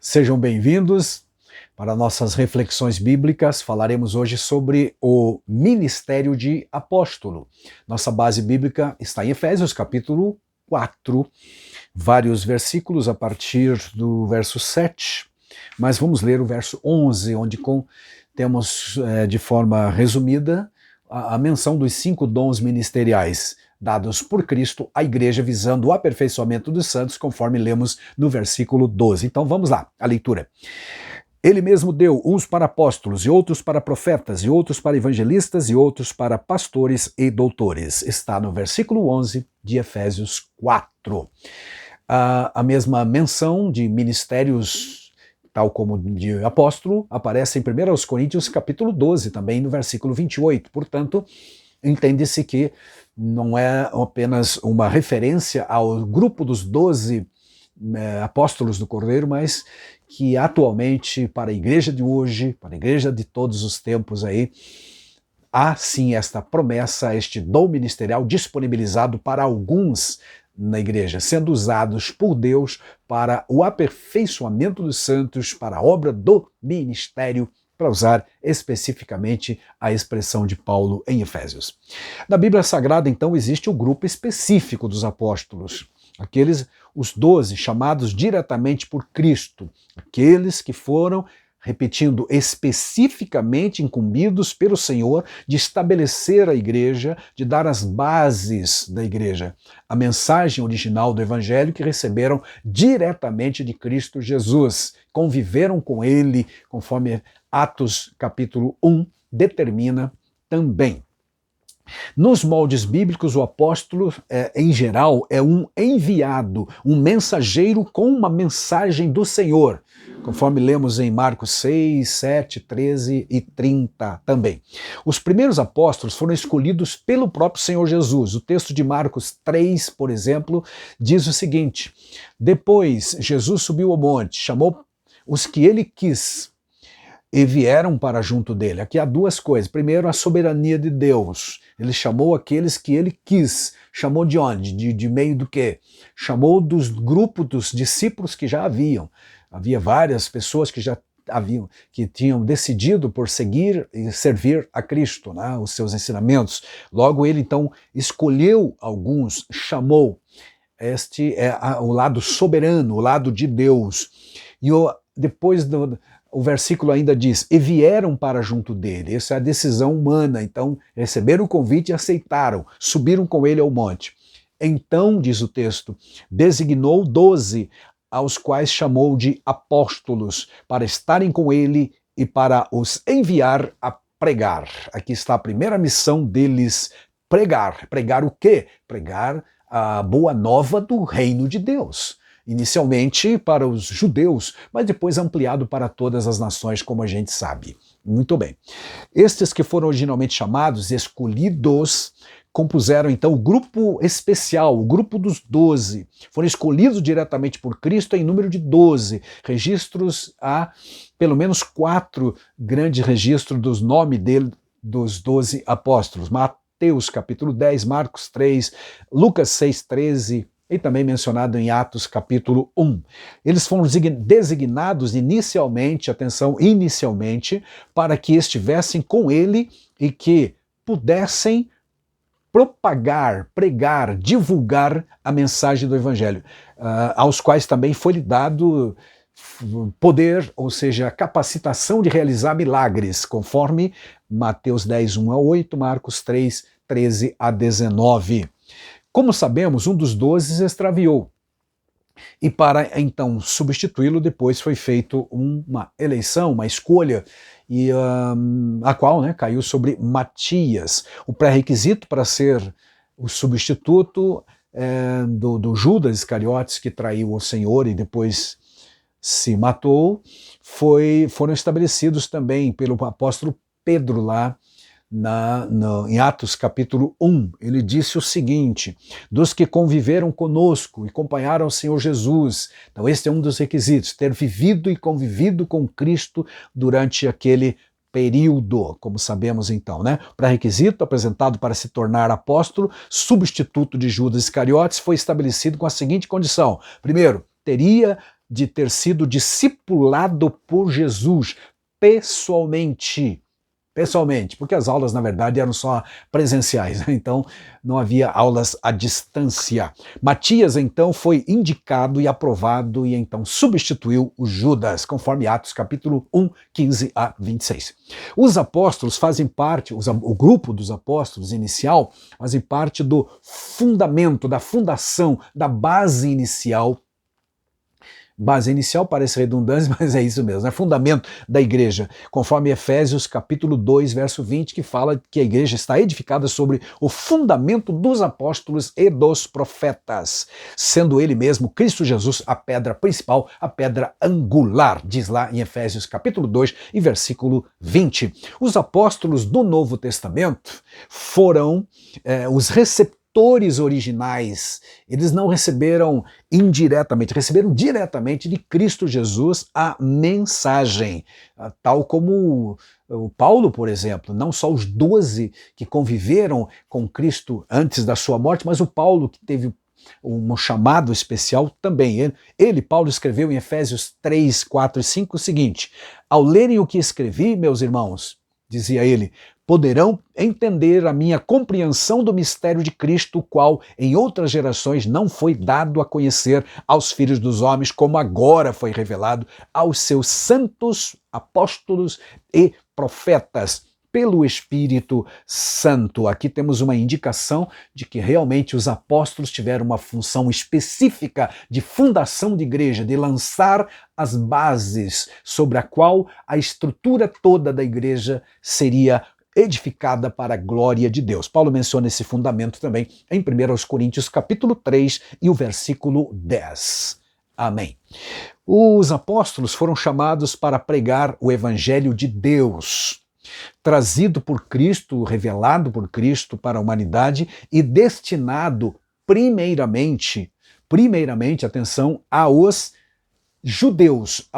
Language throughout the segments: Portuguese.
Sejam bem-vindos para nossas reflexões bíblicas. Falaremos hoje sobre o ministério de apóstolo. Nossa base bíblica está em Efésios, capítulo 4, vários versículos a partir do verso 7, mas vamos ler o verso 11, onde temos de forma resumida a menção dos 5 dons ministeriais dados por Cristo à igreja, visando o aperfeiçoamento dos santos, conforme lemos no versículo 12. Então vamos lá, a leitura. Ele mesmo deu uns para apóstolos, e outros para profetas, e outros para evangelistas, e outros para pastores e doutores. Está no versículo 11 de Efésios 4. A mesma menção de ministérios, tal como de apóstolo, aparece em 1 Coríntios capítulo 12, também no versículo 28. Portanto, entende-se que não é apenas uma referência ao grupo dos 12 apóstolos do Cordeiro, mas que atualmente, para a igreja de hoje, para a igreja de todos os tempos aí, há sim esta promessa, este dom ministerial disponibilizado para alguns na igreja, sendo usados por Deus para o aperfeiçoamento dos santos, para a obra do ministério, para usar especificamente a expressão de Paulo em Efésios. Na Bíblia Sagrada, então, existe o grupo específico dos apóstolos, os 12 chamados diretamente por Cristo, aqueles que foram, repetindo, especificamente incumbidos pelo Senhor de estabelecer a igreja, de dar as bases da igreja, a mensagem original do Evangelho que receberam diretamente de Cristo Jesus, conviveram com ele, conforme Atos capítulo 1 determina também. Nos moldes bíblicos, o apóstolo, em geral, é um enviado, um mensageiro com uma mensagem do Senhor, conforme lemos em Marcos 6, 7, 13 e 30 também. Os primeiros apóstolos foram escolhidos pelo próprio Senhor Jesus. O texto de Marcos 3, por exemplo, diz o seguinte: depois Jesus subiu ao monte, chamou os que ele quis, e vieram para junto dele. Aqui há duas coisas. Primeiro, a soberania de Deus. Ele chamou aqueles que ele quis. Chamou de onde? De meio do quê? Chamou dos grupos dos discípulos que já haviam. Havia várias pessoas que tinham decidido por seguir e servir a Cristo, né, os seus ensinamentos. Logo, ele então escolheu alguns, chamou. Este é o lado soberano, o lado de Deus. E depois o versículo ainda diz, e vieram para junto dele. Essa é a decisão humana. Então, receberam o convite e aceitaram, subiram com ele ao monte. Então, diz o texto, designou 12, aos quais chamou de apóstolos, para estarem com ele e para os enviar a pregar. Aqui está a primeira missão deles, pregar. Pregar o quê? Pregar a boa nova do reino de Deus. Inicialmente para os judeus, mas depois ampliado para todas as nações, como a gente sabe. Muito bem. Estes que foram originalmente chamados, escolhidos, compuseram então o grupo especial, o grupo dos 12. Foram escolhidos diretamente por Cristo em número de 12. Registros, há pelo menos 4 grandes registros dos nomes dele, dos 12 apóstolos. Mateus capítulo 10, Marcos 3, Lucas 6, 13, e também mencionado em Atos capítulo 1. Eles foram designados inicialmente, atenção, inicialmente, para que estivessem com ele e que pudessem propagar, pregar, divulgar a mensagem do Evangelho, aos quais também foi-lhe dado poder, ou seja, capacitação de realizar milagres, conforme Mateus 10, 1 a 8, Marcos 3, 13 a 19. Como sabemos, um dos 12 se extraviou. E para então substituí-lo, depois foi feita uma eleição, uma escolha, e a qual caiu sobre Matias. O pré-requisito para ser o substituto do Judas Iscariotes, que traiu o Senhor e depois se matou, foram estabelecidos também pelo apóstolo Pedro lá, em Atos capítulo 1, ele disse o seguinte: dos que conviveram conosco e acompanharam o Senhor Jesus. Então este é um dos requisitos, ter vivido e convivido com Cristo durante aquele período, como sabemos então, né? O pré-requisito apresentado para se tornar apóstolo, substituto de Judas Iscariotes, foi estabelecido com a seguinte condição: primeiro, teria de ter sido discipulado por Jesus pessoalmente. Pessoalmente, porque as aulas, na verdade, eram só presenciais, né? Então não havia aulas à distância. Matias, então, foi indicado e aprovado e então substituiu o Judas, conforme Atos capítulo 1, 15 a 26. Os apóstolos fazem parte, o grupo dos apóstolos inicial, fazem parte do fundamento, da fundação, da base inicial. Base inicial parece redundante, mas é isso mesmo, é fundamento da igreja, conforme Efésios capítulo 2, verso 20, que fala que a igreja está edificada sobre o fundamento dos apóstolos e dos profetas, sendo ele mesmo, Cristo Jesus, a pedra principal, a pedra angular, diz lá em Efésios capítulo 2 e versículo 20. Os apóstolos do Novo Testamento foram os receptores originais, eles não receberam indiretamente, receberam diretamente de Cristo Jesus a mensagem, tal como o Paulo, por exemplo, não só os 12 que conviveram com Cristo antes da sua morte, mas o Paulo que teve um chamado especial também. Paulo, escreveu em Efésios 3, 4 e 5 o seguinte: ao lerem o que escrevi, meus irmãos, dizia ele, poderão entender a minha compreensão do mistério de Cristo, o qual em outras gerações não foi dado a conhecer aos filhos dos homens, como agora foi revelado aos seus santos apóstolos e profetas, pelo Espírito Santo. Aqui temos uma indicação de que realmente os apóstolos tiveram uma função específica de fundação de igreja, de lançar as bases sobre a qual a estrutura toda da igreja seria edificada para a glória de Deus. Paulo menciona esse fundamento também em 1 Coríntios capítulo 3 e o versículo 10. Amém. Os apóstolos foram chamados para pregar o evangelho de Deus, trazido por Cristo, revelado por Cristo para a humanidade e destinado primeiramente, atenção, aos judeus.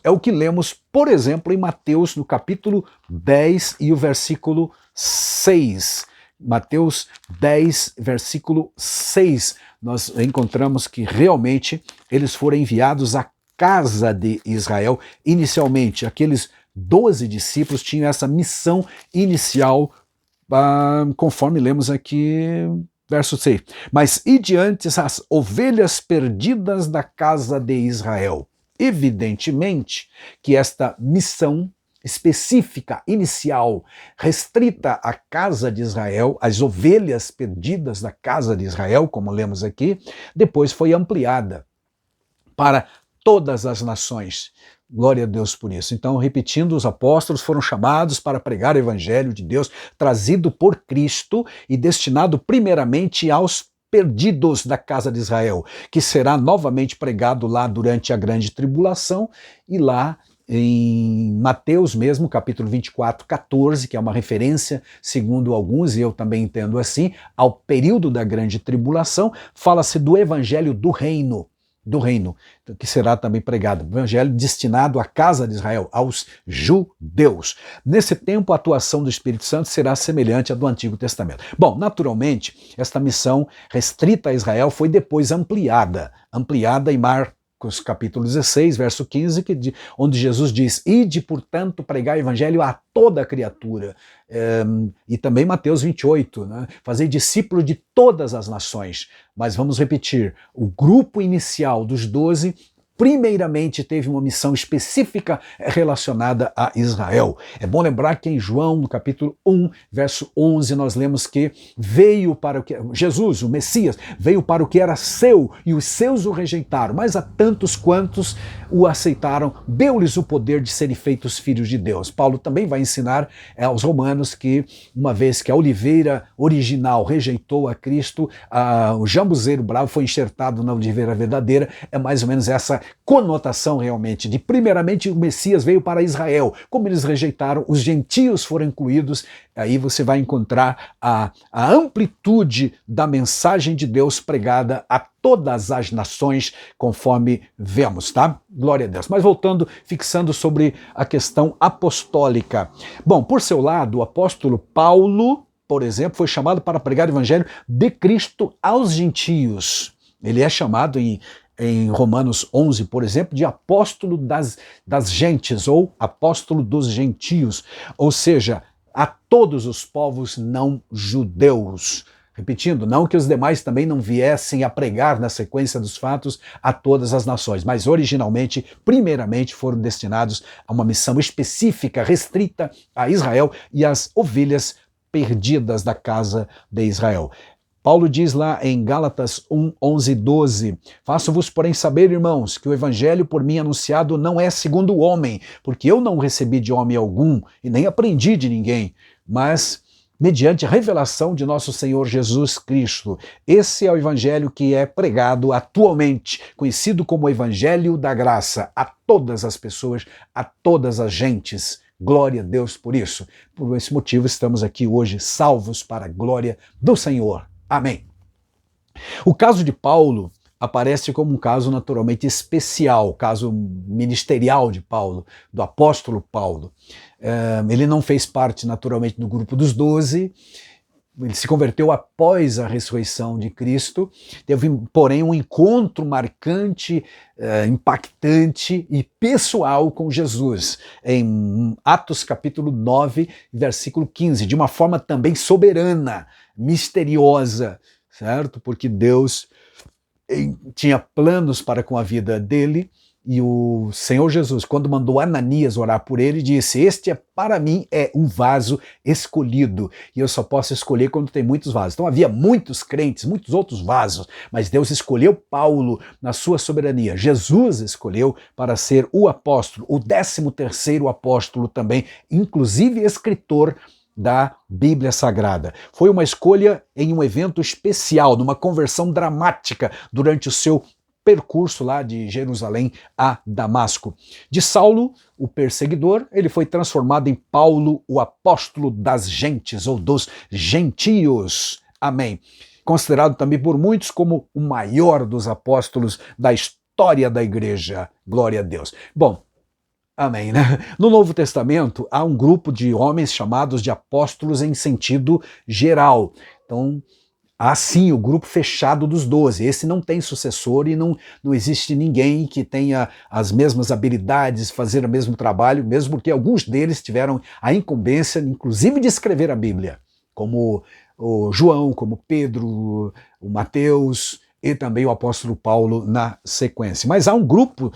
É o que lemos, por exemplo, em Mateus, no capítulo 10 e o versículo 6. Mateus 10, versículo 6. Nós encontramos que realmente eles foram enviados à casa de Israel. Inicialmente, aqueles 12 discípulos tinham essa missão inicial, conforme lemos aqui, verso 6. Mas e diante as ovelhas perdidas da casa de Israel? Evidentemente que esta missão específica, inicial, restrita à casa de Israel, às ovelhas perdidas da casa de Israel, como lemos aqui, depois foi ampliada para todas as nações. Glória a Deus por isso. Então, repetindo, os apóstolos foram chamados para pregar o evangelho de Deus, trazido por Cristo e destinado primeiramente aos perdidos da casa de Israel, que será novamente pregado lá durante a grande tribulação e lá em Mateus mesmo, capítulo 24, 14, que é uma referência, segundo alguns, e eu também entendo assim, ao período da grande tribulação, fala-se do evangelho do reino, que será também pregado, o evangelho destinado à casa de Israel, aos judeus. Nesse tempo, a atuação do Espírito Santo será semelhante à do Antigo Testamento. Bom, naturalmente, esta missão restrita a Israel foi depois ampliada em Marcos capítulo 16, verso 15, onde Jesus diz: ide, portanto, pregar o evangelho a toda criatura. E também Mateus 28, né? Fazer discípulo de todas as nações. Mas vamos repetir, o grupo inicial dos 12 primeiramente teve uma missão específica relacionada a Israel. É bom lembrar que em João, no capítulo 1, verso 11, nós lemos que veio para o que... Jesus, o Messias, veio para o que era seu e os seus o rejeitaram, mas a tantos quantos o aceitaram, deu-lhes o poder de serem feitos filhos de Deus. Paulo também vai ensinar aos romanos que, uma vez que a oliveira original rejeitou a Cristo, o jambuzeiro bravo foi enxertado na oliveira verdadeira. É mais ou menos essa conotação realmente de, primeiramente, o Messias veio para Israel. Como eles rejeitaram, os gentios foram incluídos. Aí você vai encontrar a amplitude da mensagem de Deus pregada a todas as nações, conforme vemos, tá? Glória a Deus. Mas voltando, fixando sobre a questão apostólica. Bom, por seu lado, o apóstolo Paulo, por exemplo, foi chamado para pregar o evangelho de Cristo aos gentios. Ele é chamado em em Romanos 11, por exemplo, de apóstolo das gentes, ou apóstolo dos gentios, ou seja, a todos os povos não judeus. Repetindo, não que os demais também não viessem a pregar na sequência dos fatos a todas as nações, mas originalmente, primeiramente, foram destinados a uma missão específica, restrita a Israel e às ovelhas perdidas da casa de Israel. Paulo diz lá em Gálatas 1, 11 e 12, faço-vos, porém, saber, irmãos, que o evangelho por mim anunciado não é segundo o homem, porque eu não recebi de homem algum e nem aprendi de ninguém, mas mediante a revelação de nosso Senhor Jesus Cristo. Esse é o evangelho que é pregado atualmente, conhecido como o evangelho da graça, a todas as pessoas, a todas as gentes. Glória a Deus por isso. Por esse motivo estamos aqui hoje salvos para a glória do Senhor. Amém. O caso de Paulo aparece como um caso naturalmente especial, caso ministerial de Paulo, do apóstolo Paulo. Ele não fez parte naturalmente do grupo dos 12, ele se converteu após a ressurreição de Cristo, teve, porém, um encontro marcante, impactante e pessoal com Jesus, em Atos capítulo 9, versículo 15, de uma forma também soberana, misteriosa, certo? Porque Deus tinha planos para com a vida dele, e o Senhor Jesus, quando mandou Ananias orar por ele, disse, este para mim é um vaso escolhido, e eu só posso escolher quando tem muitos vasos. Então havia muitos crentes, muitos outros vasos, mas Deus escolheu Paulo na sua soberania. Jesus escolheu para ser o apóstolo, o 13º apóstolo também, inclusive escritor da Bíblia Sagrada. Foi uma escolha em um evento especial, numa conversão dramática durante o seu percurso lá de Jerusalém a Damasco. De Saulo, o perseguidor, ele foi transformado em Paulo, o apóstolo das gentes ou dos gentios. Amém. Considerado também por muitos como o maior dos apóstolos da história da igreja. Glória a Deus. Bom, amém, né? No Novo Testamento, há um grupo de homens chamados de apóstolos em sentido geral. Então, há sim o grupo fechado dos 12. Esse não tem sucessor e não existe ninguém que tenha as mesmas habilidades, fazer o mesmo trabalho, mesmo porque alguns deles tiveram a incumbência, inclusive, de escrever a Bíblia, como o João, como Pedro, o Mateus e também o apóstolo Paulo na sequência. Mas há um grupo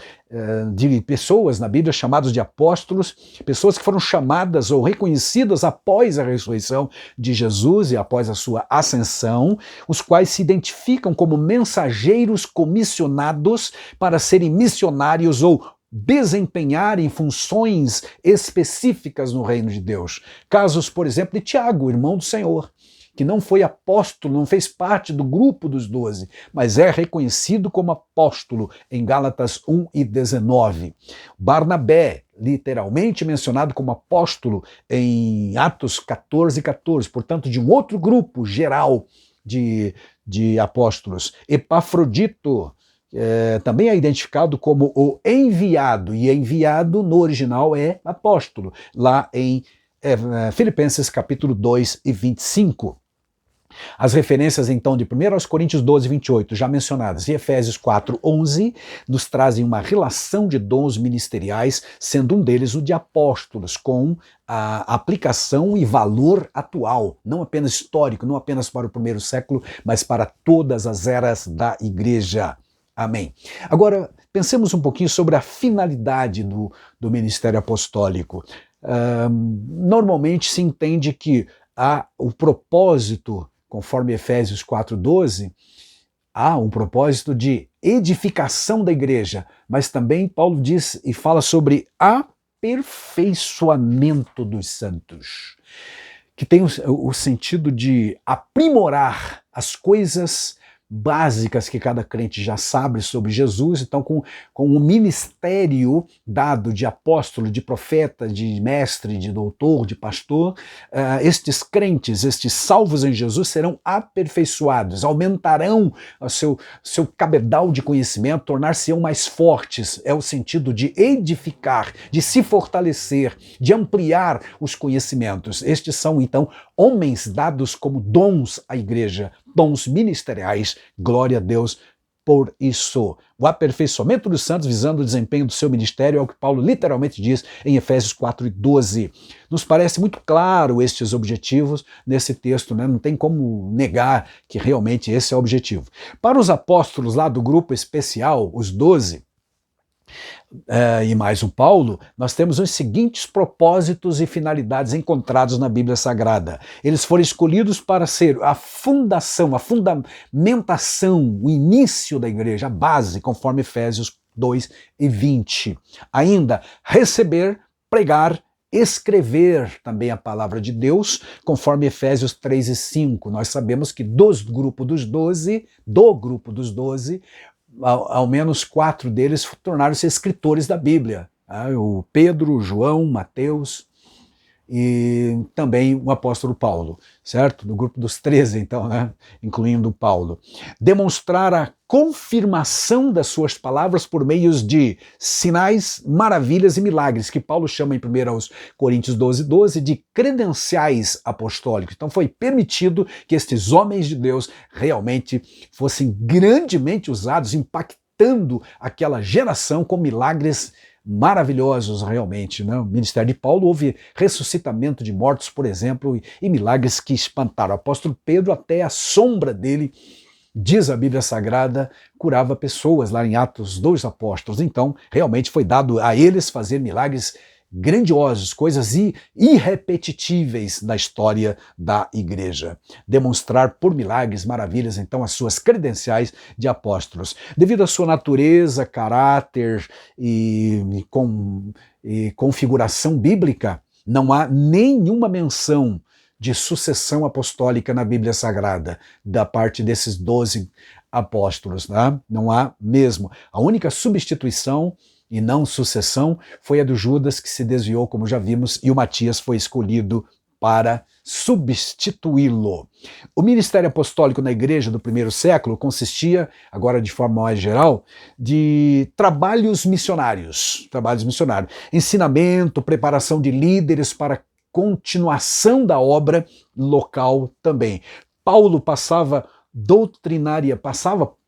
de pessoas na Bíblia chamados de apóstolos, pessoas que foram chamadas ou reconhecidas após a ressurreição de Jesus e após a sua ascensão, os quais se identificam como mensageiros comissionados para serem missionários ou desempenharem funções específicas no reino de Deus. Casos, por exemplo, de Tiago, irmão do Senhor, que não foi apóstolo, não fez parte do grupo dos 12, mas é reconhecido como apóstolo em Gálatas 1 e 19. Barnabé, literalmente mencionado como apóstolo em Atos 14, 14, portanto de um outro grupo geral de apóstolos. Epafrodito, também é identificado como o enviado, e enviado no original é apóstolo, lá em Filipenses capítulo 2 e 25. As referências, então, de 1 Coríntios 12, 28, já mencionadas, e Efésios 4, 11, nos trazem uma relação de dons ministeriais, sendo um deles o de apóstolos, com a aplicação e valor atual, não apenas histórico, não apenas para o primeiro século, mas para todas as eras da igreja. Amém. Agora, pensemos um pouquinho sobre a finalidade do ministério apostólico. Normalmente se entende que o propósito, conforme Efésios 4,12, há um propósito de edificação da igreja, mas também Paulo diz e fala sobre aperfeiçoamento dos santos, que tem o sentido de aprimorar as coisas básicas que cada crente já sabe sobre Jesus. Então, com o ministério dado de apóstolo, de profeta, de mestre, de doutor, de pastor, estes crentes, estes salvos em Jesus serão aperfeiçoados, aumentarão o seu cabedal de conhecimento, tornar-se-ão mais fortes. É o sentido de edificar, de se fortalecer, de ampliar os conhecimentos. Estes são, então, homens dados como dons à igreja, dons ministeriais, glória a Deus por isso. O aperfeiçoamento dos santos visando o desempenho do seu ministério é o que Paulo literalmente diz em Efésios 4:12. Nos parece muito claro estes objetivos nesse texto, né? Não tem como negar que realmente esse é o objetivo. Para os apóstolos lá do grupo especial, os 12, e mais o Paulo, nós temos os seguintes propósitos e finalidades encontrados na Bíblia Sagrada. Eles foram escolhidos para ser a fundação, a fundamentação, o início da igreja, a base, conforme Efésios 2:20. Ainda, receber, pregar, escrever também a palavra de Deus, conforme Efésios 3:5. Nós sabemos que do grupo dos 12, ao menos 4 deles tornaram-se escritores da Bíblia. O Pedro, o João, Mateus e também o apóstolo Paulo, certo? Do grupo dos 13, então, né? Incluindo Paulo. Demonstrar a confirmação das suas palavras por meios de sinais, maravilhas e milagres, que Paulo chama em 1 Coríntios 12:12 de credenciais apostólicos. Então foi permitido que estes homens de Deus realmente fossem grandemente usados, impactando aquela geração com milagres maravilhosos realmente, né? No ministério de Paulo houve ressuscitamento de mortos, por exemplo, e milagres que espantaram. O apóstolo Pedro, até a sombra dele, diz a Bíblia Sagrada, curava pessoas lá em Atos dos Apóstolos. Então, realmente foi dado a eles fazer milagres grandiosos, coisas irrepetíveis na história da igreja. Demonstrar por milagres, maravilhas, então, as suas credenciais de apóstolos. Devido à sua natureza, caráter e configuração bíblica, não há nenhuma menção de sucessão apostólica na Bíblia Sagrada, da parte desses 12 apóstolos. Né? Não há mesmo. A única substituição e não sucessão foi a do Judas, que se desviou, como já vimos, e o Matias foi escolhido para substituí-lo. O ministério apostólico na igreja do primeiro século consistia, agora de forma mais geral, de trabalhos missionários, ensinamento, preparação de líderes para continuação da obra local também. Paulo passava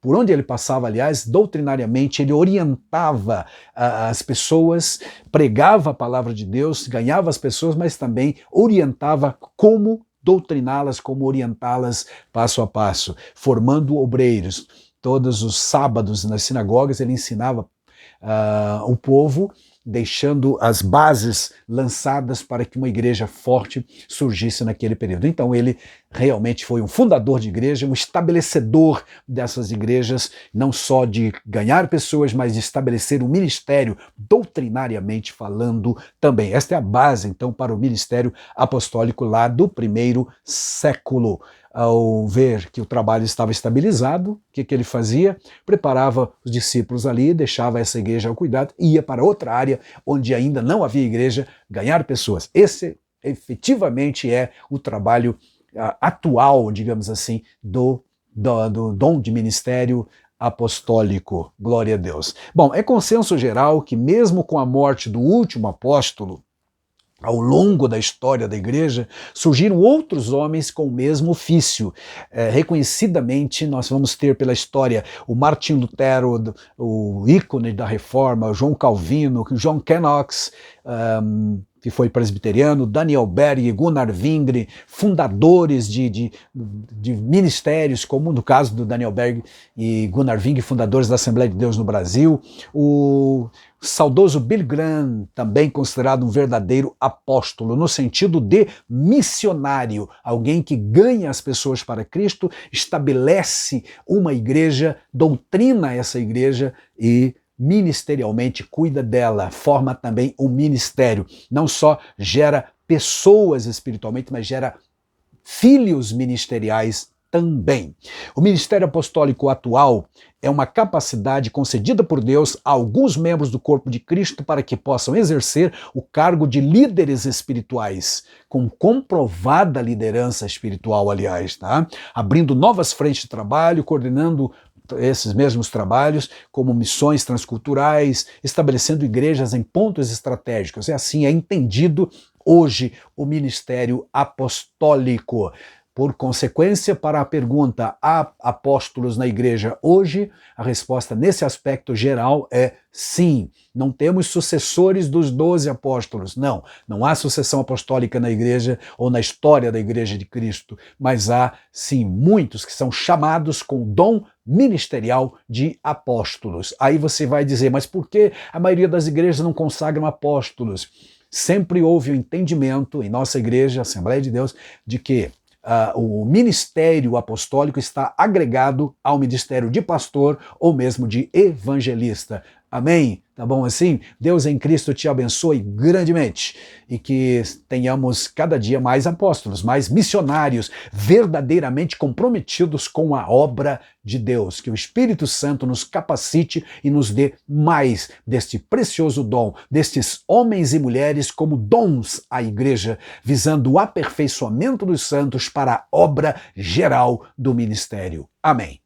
por onde ele passava, aliás, doutrinariamente, ele orientava as pessoas, pregava a palavra de Deus, ganhava as pessoas, mas também orientava como doutriná-las, como orientá-las passo a passo, formando obreiros. Todos os sábados nas sinagogas ele ensinava o povo, deixando as bases lançadas para que uma igreja forte surgisse naquele período. Então ele realmente foi um fundador de igreja, um estabelecedor dessas igrejas, não só de ganhar pessoas, mas de estabelecer um ministério doutrinariamente falando também. Esta é a base, então, para o ministério apostólico lá do primeiro século. Ao ver que o trabalho estava estabilizado, o que ele fazia? Preparava os discípulos ali, deixava essa igreja ao cuidado, ia para outra área onde ainda não havia igreja, ganhar pessoas. Esse efetivamente é o trabalho atual, digamos assim, do dom de ministério apostólico. Glória a Deus. Bom, é consenso geral que mesmo com a morte do último apóstolo, ao longo da história da igreja, surgiram outros homens com o mesmo ofício. Reconhecidamente, nós vamos ter pela história o Martim Lutero, o ícone da Reforma, o João Calvino, o John Knox, que foi presbiteriano, Daniel Berg, Gunnar Wingre, fundadores de ministérios, como no caso do Daniel Berg e Gunnar Wingre, fundadores da Assembleia de Deus no Brasil, o saudoso Billy Graham, também considerado um verdadeiro apóstolo, no sentido de missionário, alguém que ganha as pessoas para Cristo, estabelece uma igreja, doutrina essa igreja e ministerialmente cuida dela, forma também um ministério. Não só gera pessoas espiritualmente, mas gera filhos ministeriais também. O ministério apostólico atual é uma capacidade concedida por Deus a alguns membros do corpo de Cristo para que possam exercer o cargo de líderes espirituais, com comprovada liderança espiritual, aliás, tá? Abrindo novas frentes de trabalho, coordenando esses mesmos trabalhos, como missões transculturais, estabelecendo igrejas em pontos estratégicos. É assim, é entendido hoje o ministério apostólico. Por consequência, para a pergunta: há apóstolos na igreja hoje? A resposta nesse aspecto geral é sim. Não temos sucessores dos 12 apóstolos. Não, não há sucessão apostólica na igreja ou na história da igreja de Cristo, mas há sim muitos que são chamados com o dom ministerial de apóstolos. Aí você vai dizer, mas por que a maioria das igrejas não consagram apóstolos? Sempre houve o entendimento em nossa igreja, Assembleia de Deus, de que o ministério apostólico está agregado ao ministério de pastor ou mesmo de evangelista. Amém? Tá bom assim? Deus em Cristo te abençoe grandemente e que tenhamos cada dia mais apóstolos, mais missionários, verdadeiramente comprometidos com a obra de Deus. Que o Espírito Santo nos capacite e nos dê mais deste precioso dom, destes homens e mulheres como dons à igreja, visando o aperfeiçoamento dos santos para a obra geral do ministério. Amém.